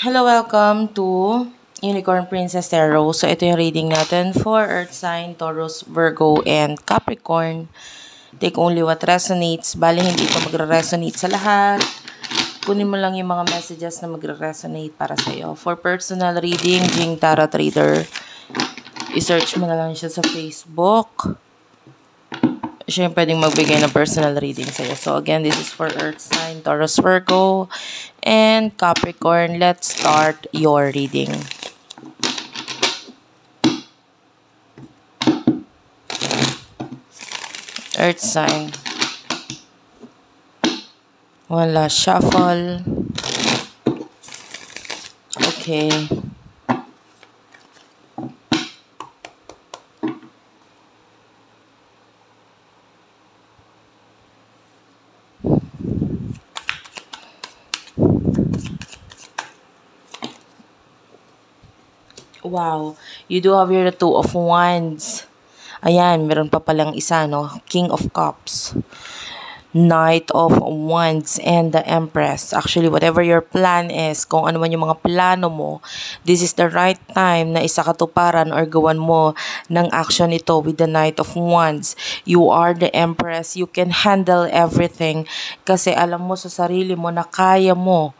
Hello, welcome to Unicorn Princess Tarot. So, ito yung reading natin for Earth Sign, Taurus, Virgo, and Capricorn. Take only what resonates. Bali, hindi ito magre-resonate sa lahat. Kunin mo lang yung mga messages na magre-resonate para sa'yo. For personal reading, Jing Tarot Reader, i-search mo na lang siya sa Facebook. Siya yung pwedeng magbigay ng personal reading sa'yo. So, again, this is for Earth Sign, Taurus, Virgo, and Capricorn. Let's start your reading. Earth Sign. Wala. Shuffle. Okay. Wow. You do have here the Two of Wands. Ayan, meron pa palang isa, no? King of Cups. Knight of Wands and the Empress. Actually, whatever your plan is, kung ano man yung mga plano mo, this is the right time na isakatuparan or gawan mo ng action ito with the Knight of Wands. You are the Empress. You can handle everything kasi alam mo sa sarili mo na kaya mo,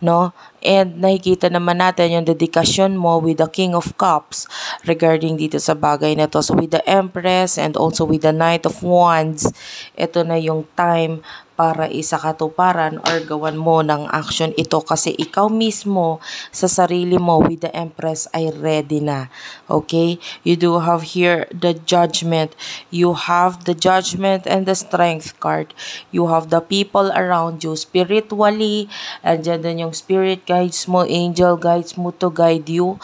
no? And nakikita naman natin yung dedikasyon mo with the King of Cups regarding dito sa bagay na to. So with the Empress and also with the Knight of Wands, ito na yung time para isakatuparan or gawan mo ng action ito kasi ikaw mismo sa sarili mo with the Empress ay ready na. Okay? You do have here the Judgment. You have the Judgment and the Strength card. You have the people around you spiritually. Andyan din yung spirit guides mo, angel guides mo to guide you.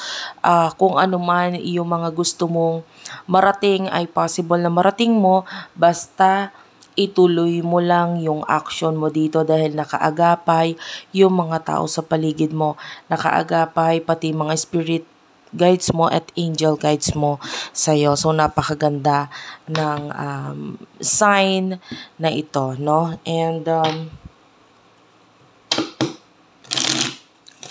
Kung ano man yung mga gusto mong marating ay possible na marating mo basta ituloy mo lang yung action mo dito dahil nakaagapay yung mga tao sa paligid mo. Nakaagapay pati mga spirit guides mo at angel guides mo sa'yo. So, napakaganda ng sign na ito, no? And,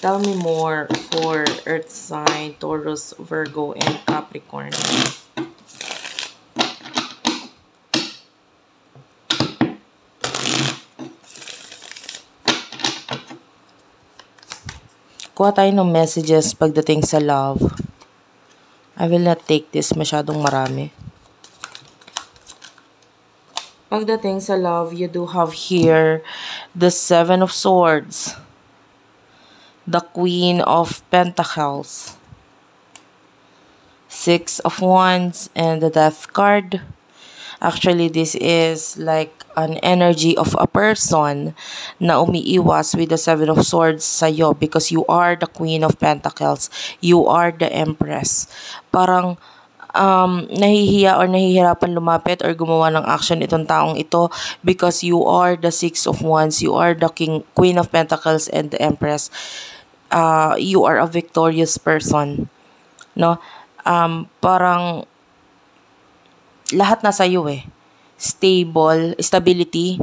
tell me more for Earth sign, Taurus, Virgo, and Capricorn. Kuha tayo ng messages pagdating sa love. I will not take this masyadong marami. Pagdating sa love, you do have here the Seven of Swords, the Queen of Pentacles, Six of Wands, and the Death card. Actually, this is like an energy of a person na umiiwas with the Seven of Swords sa'yo because you are the Queen of Pentacles. You are the Empress. Parang nahihiya or nahihirapan lumapit or gumawa ng action itong taong ito because you are the Six of Wands. You are the Queen of Pentacles and the Empress. You are a victorious person. No? Parang lahat nasa iyo eh. Stability,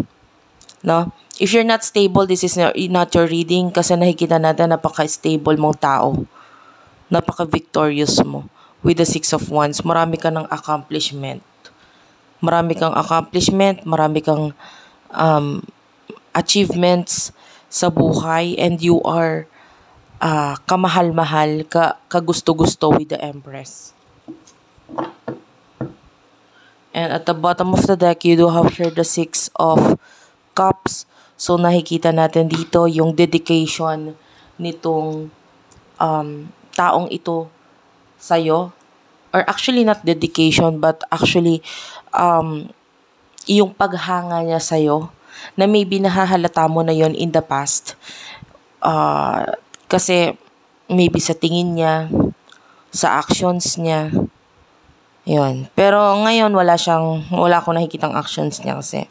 no? If you're not stable, this is not your reading kasi nakikita natin napaka-stable mong tao. Napaka-victorious mo. With the Six of Wands, marami ka ng accomplishment. Marami kang achievements sa buhay and you are kamahal-mahal, kagusto-gusto with the Empress. And at the bottom of the deck, you do have here the Six of Cups. So, nakikita natin dito yung dedication nitong taong ito sa'yo. Or actually, not dedication, but actually, yung paghanga niya sa'yo na maybe nahahalata mo na yon in the past. Kasi, maybe sa tingin niya, sa actions niya, yun. Pero ngayon wala akong nakikitang actions niya kasi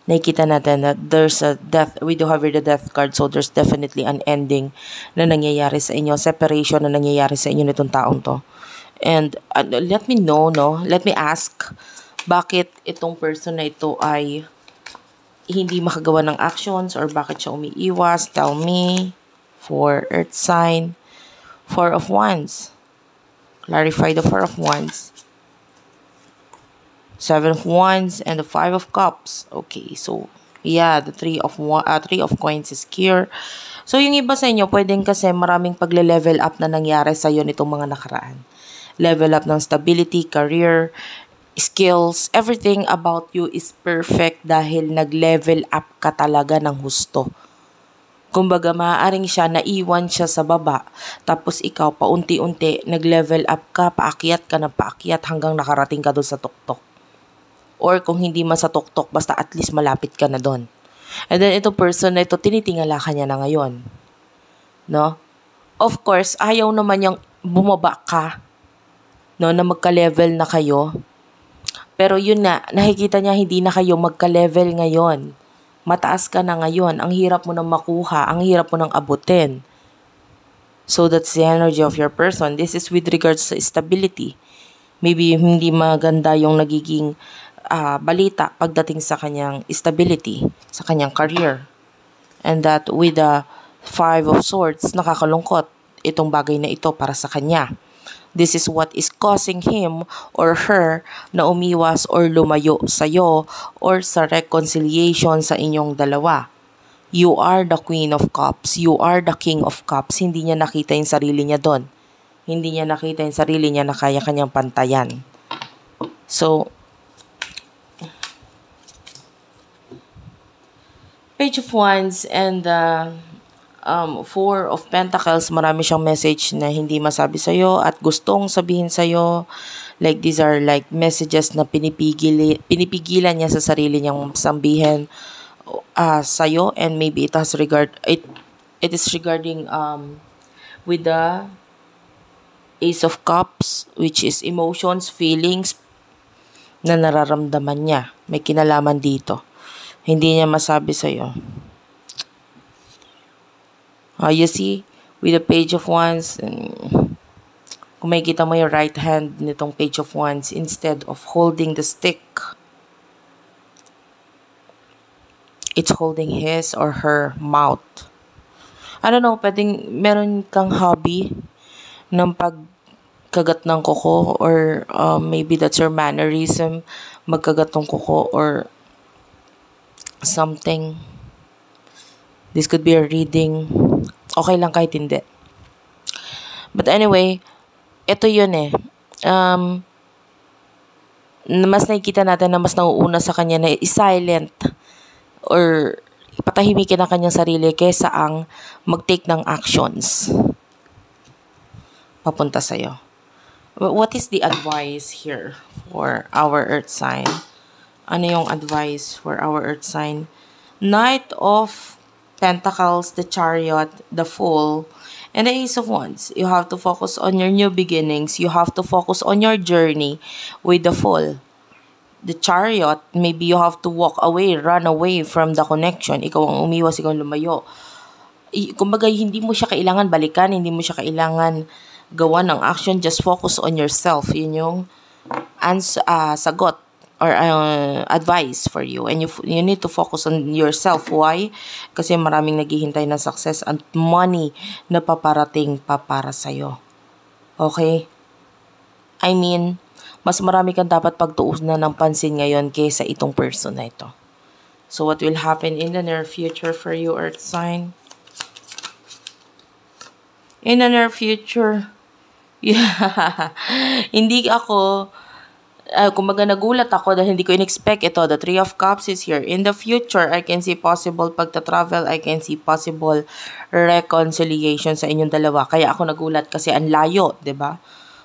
nakikita natin that there's a death, we do have the Death card, so there's definitely an ending na nangyayari sa inyo, separation na nangyayari sa inyo nitong taong to. And let me know, no? Let me ask, bakit itong person na ito ay hindi makagawa ng actions or bakit siya umiiwas? Tell me. for Earth sign. Four of Wands. Clarify the Four of Wands. Seven of Wands and the Five of Cups. Okay, so yeah, the Three of Coins is here. So yung iba sa inyo, pwedeng kasi maraming pagle-level up na nangyari sa iyo nitong mga nakaraan. Level up ng stability, career, skills, everything about you is perfect dahil nag-level up ka talaga ng husto. Kumbaga, maaaring siya, naiwan siya sa baba. Tapos ikaw, paunti-unti, nag-level up ka, paakyat ka ng paakyat hanggang nakarating ka doon sa tuktok. Or kung hindi man sa tuktok, basta at least malapit ka na doon. And then, ito person na ito, tinitingala ka niya na ngayon. No? Of course, ayaw naman yung bumaba ka. No? Na magka-level na kayo. Pero yun na, nakikita niya hindi na kayo magka-level ngayon. Mataas ka na ngayon, ang hirap mo nang makuha, ang hirap mo nang abutin. So that's the energy of your person. This is with regards sa stability. Maybe hindi maganda yung nagiging balita pagdating sa kanyang stability, sa kanyang career. And that with the Five of Swords, nakakalungkot itong bagay na ito para sa kanya. This is what is causing him or her na umiwas or lumayo sa'yo or sa reconciliation sa inyong dalawa. You are the Queen of Cups. You are the King of Cups. Hindi niya nakita yung sarili niya doon. Hindi niya nakita yung sarili niya na kaya kanyang pantayan. So, Page of Wands and Four of Pentacles, marami siyang message na hindi masabi sa'yo at gustong sabihin sa'yo. Like, these are like messages na pinipigilan niya sa sarili niyang sabihin sa'yo, and maybe it is regarding with the Ace of Cups, which is emotions, feelings na nararamdaman niya. May kinalaman dito. Hindi niya masabi sa'yo. You see, with the Page of Wands, kung makikita mo yung right hand nitong Page of Wands, instead of holding the stick, it's holding his or her mouth. I don't know, pwedeng meron kang hobby ng pagkagat ng kuko, or maybe that's your mannerism, magkagat ng kuko or something. This could be a reading. Okay lang kahit hindi. But anyway, ito yun eh. Mas nakikita natin na mas nauuna sa kanya na i-silent or patahimikin ang kanyang sarili kaysa ang mag-take ng actions papunta sa'yo. What is the advice here for our earth sign? Ano yung advice for our earth sign? Knight of Pentacles, the Chariot, the Fool, and the Ace of Wands. You have to focus on your new beginnings. You have to focus on your journey with the Fool. The Chariot, maybe you have to walk away, run away from the connection. Ikaw ang umiwas, ikaw ang lumayo. Kumbaga, hindi mo siya kailangan balikan, hindi mo siya kailangan gawa ng action. Just focus on yourself. Yun yung sagot or advice for you, and you need to focus on yourself. Why? Kasi maraming naghihintay ng success and money na paparating pa para sa'yo. Okay? I mean, mas marami kang dapat pagtuunan ng pansin ngayon kaysa itong person na ito. So what will happen in the near future for you, earth sign? In the near future, hindi ako kumbaga nagulat ako dahil hindi ko in-expect ito. The Three of Cups is here. In the future, I can see possible pagta-travel. I can see possible reconciliation sa inyong dalawa. Kaya ako nagulat kasi ang layo, 'di ba?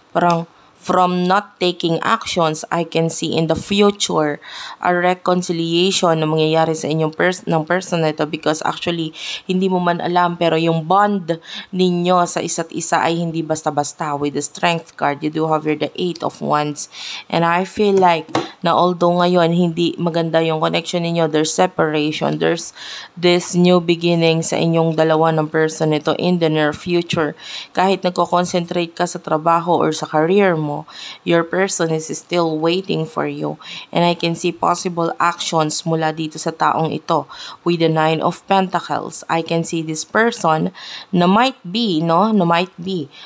Parang from not taking actions, I can see in the future a reconciliation na mangyayari sa inyong ng person na ito, because actually, hindi mo man alam, pero yung bond ninyo sa isa't isa ay hindi basta-basta. With the Strength card, you do have here the Eight of Wands. And I feel like na although ngayon hindi maganda yung connection ninyo, there's separation, there's this new beginning sa inyong dalawa ng person nito in the near future. Kahit nagko-concentrate ka sa trabaho or sa career mo, mo, your person is still waiting for you. And I can see possible actions mula dito sa taong ito. With the 9 of Pentacles, I can see this person na might be,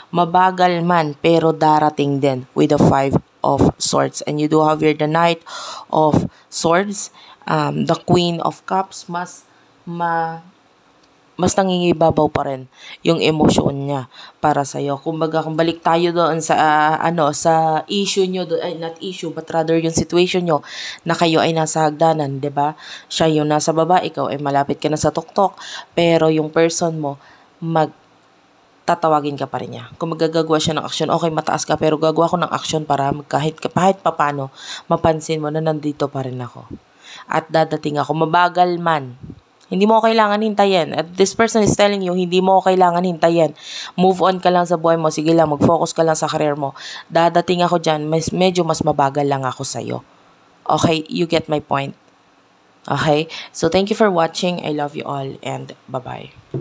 mabagal man, pero darating din with the 5 of Swords. And you do have here the Knight of Swords, the Queen of Cups, mas nangingibabaw pa rin yung emosyon niya para sa iyo. Kumbaga, kung balik tayo doon sa sa issue niyo, not issue but rather yung situation niyo na kayo ay nasa hagdanan, 'di ba? Siya yung nasa baba, ikaw ay malapit ka na sa tuktok, pero yung person mo tatawagin ka pa rin niya. Kung magagagawa siya ng action, okay, mataas ka, pero gagawa ko ng action para kahit papano, mapansin mo na nandito pa rin ako. At dadating ako, mabagal man. Hindi mo kailangan hintayin. At this person is telling you, hindi mo kailangan hintayin. Move on ka lang sa buhay mo. Sige lang, mag-focus ka lang sa career mo. Dadating ako dyan, medyo mas mabagal lang ako sa'yo. Okay, you get my point. Okay? So, thank you for watching. I love you all and bye-bye.